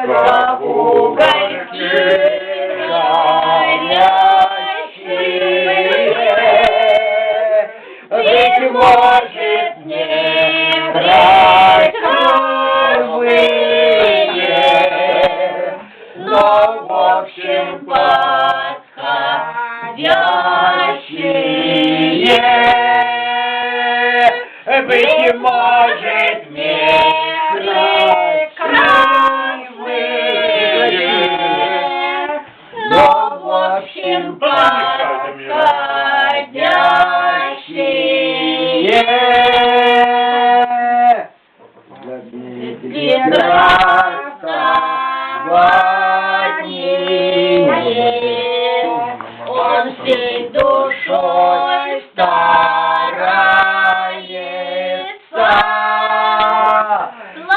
за угольки горящие, быть может, не красивые, но в общем подходящие, быть может, красивые, но в общем подходящие. Он всей душой старается,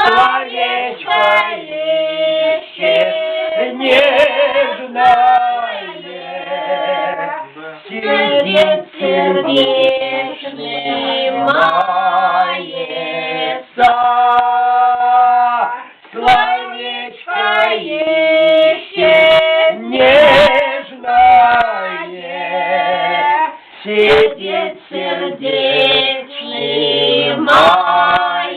словечко ищет нежное, сидит сердечный мается, словечко ищет нежное, сидит сердечный мается.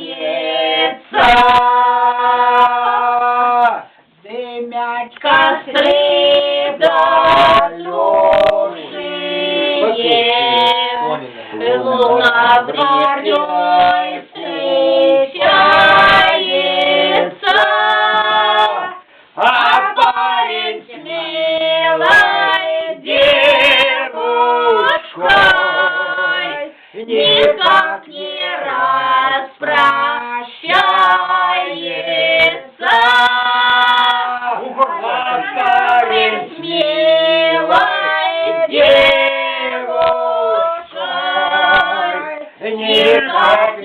Дымят костры далекие, луна зорёй встречается, а парень с милой девушкой никак не распрощается. Парень с милой девушкой никак